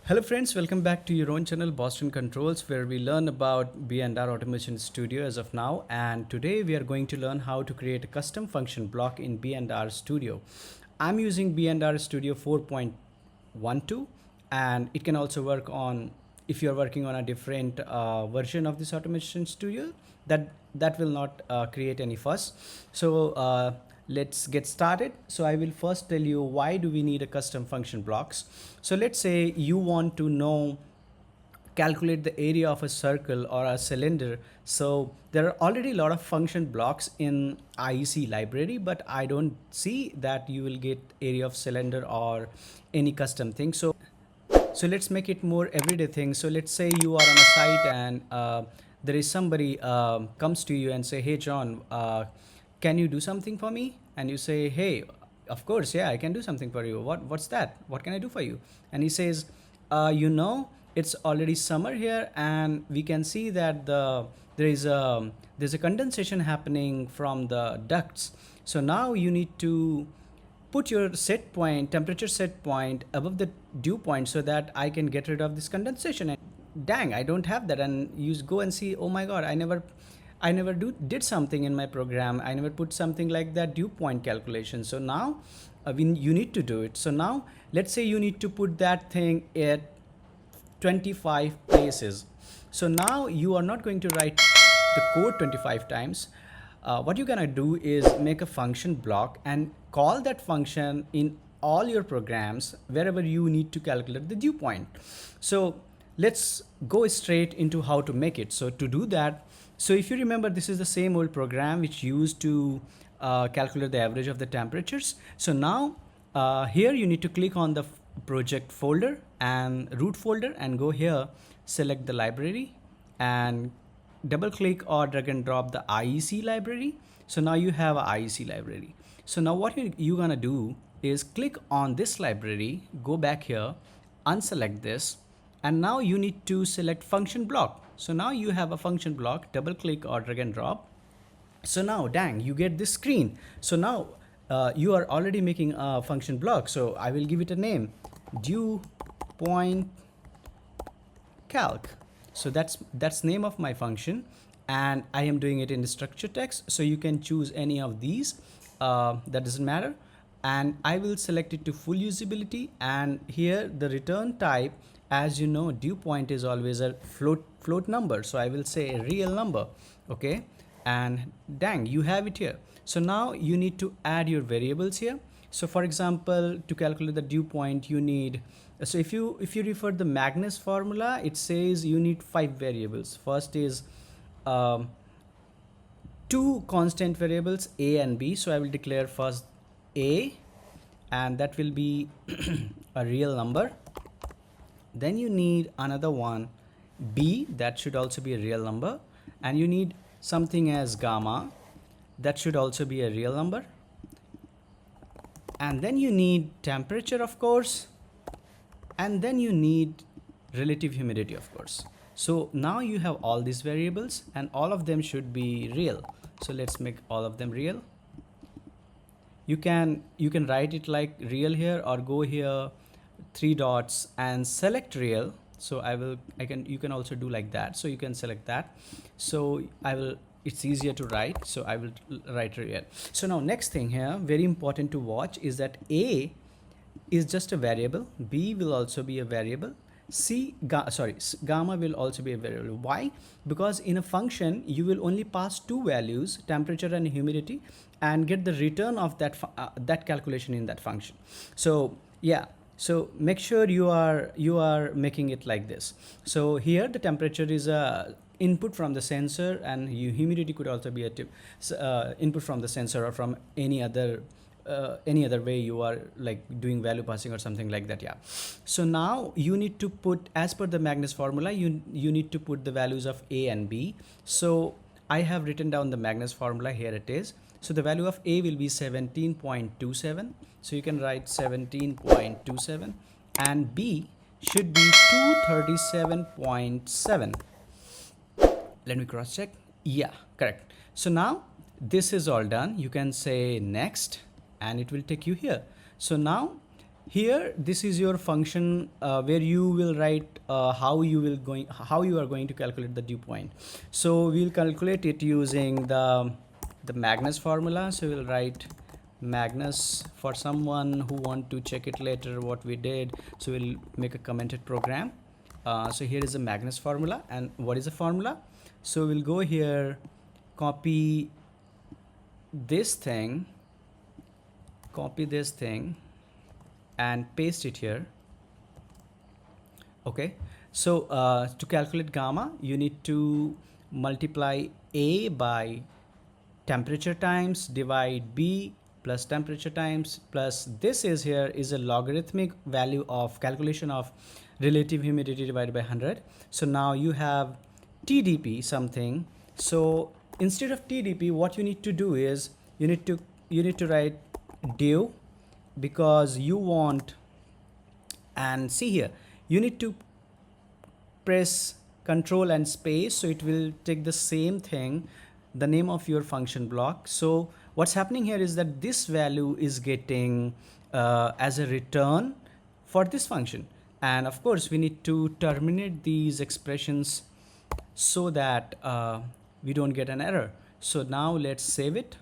Hello friends, welcome back to your own channel Boston Controls, where we learn about B&R Automation Studio as of now, and today we are going to learn how to create a custom function block in B&R Studio. I'm using B&R Studio 4.12, and it can also work on, if you're working on a different version of this Automation Studio, that will not create any fuss. So let's get started. So I will first tell you why do we need a custom function blocks. So let's say you want to know, calculate the area of a circle or a cylinder. So there are already a lot of function blocks in IEC library, but I don't see that you will get area of cylinder or any custom thing. So let's make it more everyday thing. So let's say you are on a site and there is somebody comes to you and say, hey John, can you do something for me? And you say, hey, of course, yeah, I can do something for you. What's that? What can I do for you? And he says, it's already summer here, and we can see that there's a condensation happening from the ducts. So now you need to put your set point, temperature set point above the dew point so that I can get rid of this condensation. And dang, I don't have that. And you go and see, oh my God, I never did something in my program. I never put something like that dew point calculation. So now you need to do it. So now let's say you need to put that thing at 25 places. So now you are not going to write the code 25 times. What you're gonna do is make a function block and call that function in all your programs wherever you need to calculate the dew point. So let's go straight into how to make it. So to do that, so if you remember, this is the same old program which used to calculate the average of the temperatures. So now here you need to click on the project folder and root folder and go here, select the library and double click or drag and drop the IEC library. So now you have a IEC library. So now what you're gonna do is click on this library, go back here, unselect this, and now you need to select function block. So now you have a function block, double click or drag and drop. So now, dang, you get this screen. So now you are already making a function block. So I will give it a name, dew point calc. So that's name of my function, and I am doing it in the structure text. So you can choose any of these, that doesn't matter. And I will select it to full usability, and here the return type, as you know, dew point is always a float number. So I will say a real number, okay? And dang, you have it here. So now you need to add your variables here. So for example, to calculate the dew point, you need, so if you refer the Magnus formula, it says you need 5 variables. First is 2 constant variables, A and B. So I will declare first A, and that will be a real number. Then you need another one, B, that should also be a real number. And you need something as gamma, that should also be a real number. And then you need temperature, of course. And then you need relative humidity, of course. So now you have all these variables and all of them should be real. So let's make all of them real. You can write it like real here, or go here 3 dots and select real. So you can also do like that. So you can select that. So it's easier to write. So I will write real. So now next thing here, very important to watch, is that A is just a variable. B will also be a variable. Gamma will also be a variable. Why? Because in a function, you will only pass 2 values, temperature and humidity, and get the return of that calculation in that function. So yeah. So make sure you are making it like this. So here the temperature is a input from the sensor, and humidity could also be a input from the sensor or from any other way you are like doing value passing or something like that. Yeah. So now you need to put, as per the Magnus formula, you need to put the values of A and B. So I have written down the Magnus formula. Here it is. So the value of A will be 17.27. So you can write 17.27, and B should be 237.7. Let me cross check. Yeah, correct. So now this is all done. You can say next, and it will take you here. So now Here, this is your function where you will write how you are going to calculate the dew point. So we'll calculate it using the Magnus formula. So we'll write Magnus for someone who want to check it later what we did. So we'll make a commented program. So here is the Magnus formula, and what is the formula? So we'll go here, copy this thing, and paste it here. Okay, so to calculate gamma, you need to multiply A by temperature times divide B plus temperature times plus this is here is a logarithmic value of calculation of relative humidity divided by 100. So now you have TDP something. So instead of TDP, what you need to do is you need to write dew, because you want, and see here, you need to press control and space, so it will take the same thing, the name of your function block. So what's happening here is that this value is getting as a return for this function, and of course we need to terminate these expressions so that we don't get an error. So now let's save it.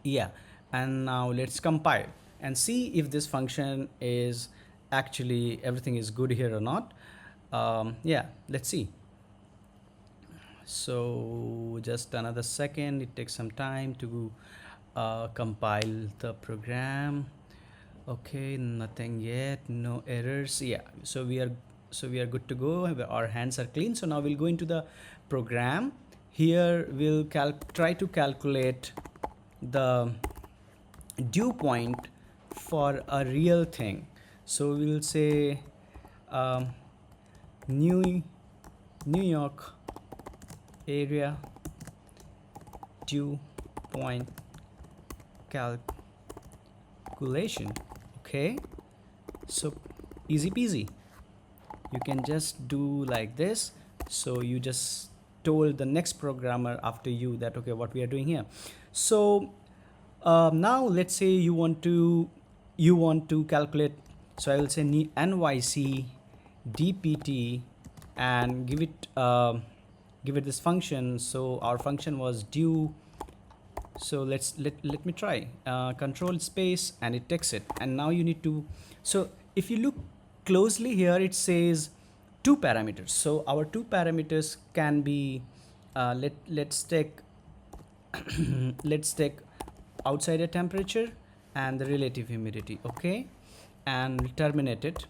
Yeah, and now let's compile and see if this function is actually everything is good here or not. Yeah, let's see. So just another second, it takes some time to compile the program. Okay, nothing yet, no errors. Yeah, so we are good to go. Our hands are clean. So now we'll go into the program. Here we'll try to calculate the dew point for a real thing. So we'll say New York area dew point calculation. Okay, so easy peasy, you can just do like this. So you just told the next programmer after you that okay, what we are doing here. So now let's say you want to calculate. So I will say NYC DPT and give it this function. So our function was dew. So let me try control space, and it takes it. And now you need to, so if you look closely here, it says two parameters. So our two parameters can be let's take let's take outside air temperature and the relative humidity. Okay, and we'll terminate it.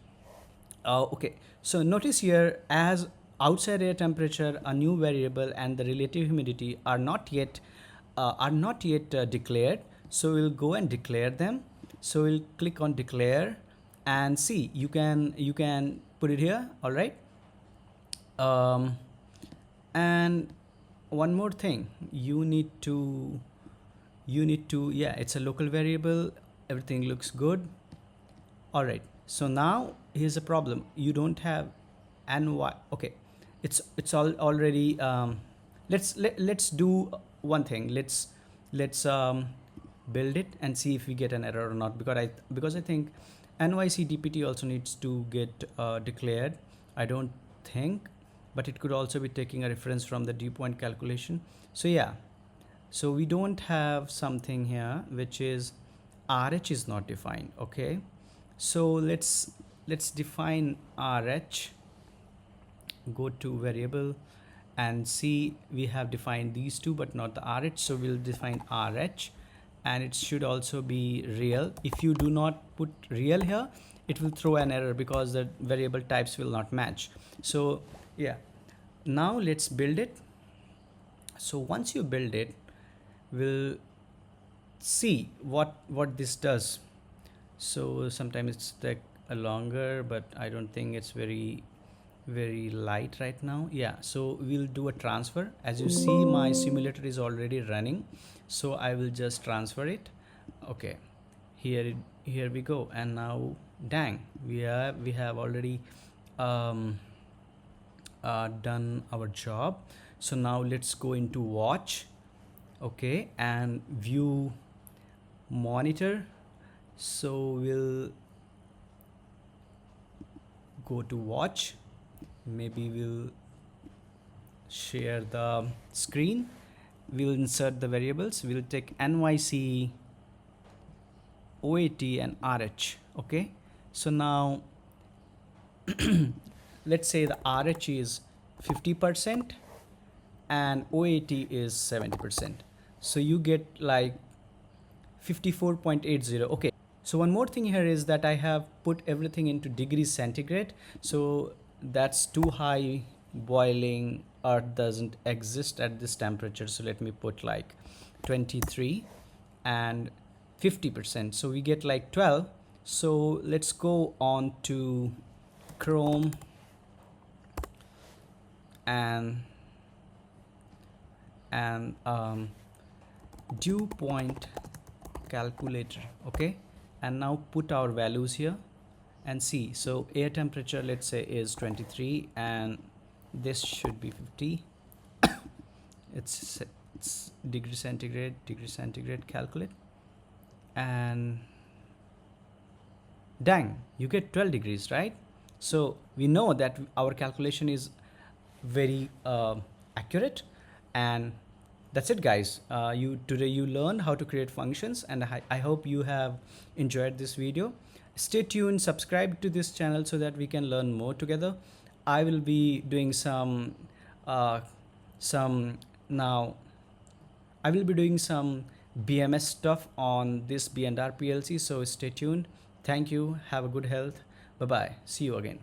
Okay, so notice here, as outside air temperature, a new variable, and the relative humidity are not yet declared. So we'll go and declare them. So we'll click on declare, and see, you can put it here. All right. And one more thing, you need to yeah, it's a local variable. Everything looks good. All right, so now here's a problem. You don't have ny. Okay, it's all already let's do one thing. Let's build it and see if we get an error or not, because I think NYC DPT also needs to get declared. I don't think, but it could also be taking a reference from the dew point calculation. So yeah, so we don't have something here which is RH is not defined. Okay, so let's define RH. Go to variable and see, we have defined these two but not the RH. So we'll define RH, and it should also be real. If you do not put real here, it will throw an error because the variable types will not match. So yeah, now let's build it. So once you build it, we'll see what this does. So sometimes it's take a longer, but I don't think it's very light right now. Yeah, so we'll do a transfer. As you see, my simulator is already running, so I will just transfer it. Okay, here we go. And now, dang, we have already done our job. So now let's go into watch. Okay, and view monitor. So we'll go to watch. Maybe we'll share the screen. We'll insert the variables. We'll take NYC, OAT and RH. Okay, so now let's say the RH is 50% and OAT is 70%. So you get like 54.80. Okay, so one more thing here is that I have put everything into degrees centigrade. So that's too high. Boiling earth doesn't exist at this temperature. So let me put like 23 and 50%. So we get like 12. So let's go on to Chrome and dew point calculator. Okay, and now put our values here and see. So air temperature, let's say, is 23 and this should be 50. it's degree centigrade, calculate, and dang, you get 12 degrees, right? So we know that our calculation is very accurate. And that's it, guys. Today you learned how to create functions, and I hope you have enjoyed this video. Stay tuned, subscribe to this channel so that we can learn more together. I will be doing some BMS stuff on this B&R PLC, so stay tuned. Thank you. Have a good health. Bye bye. See you again.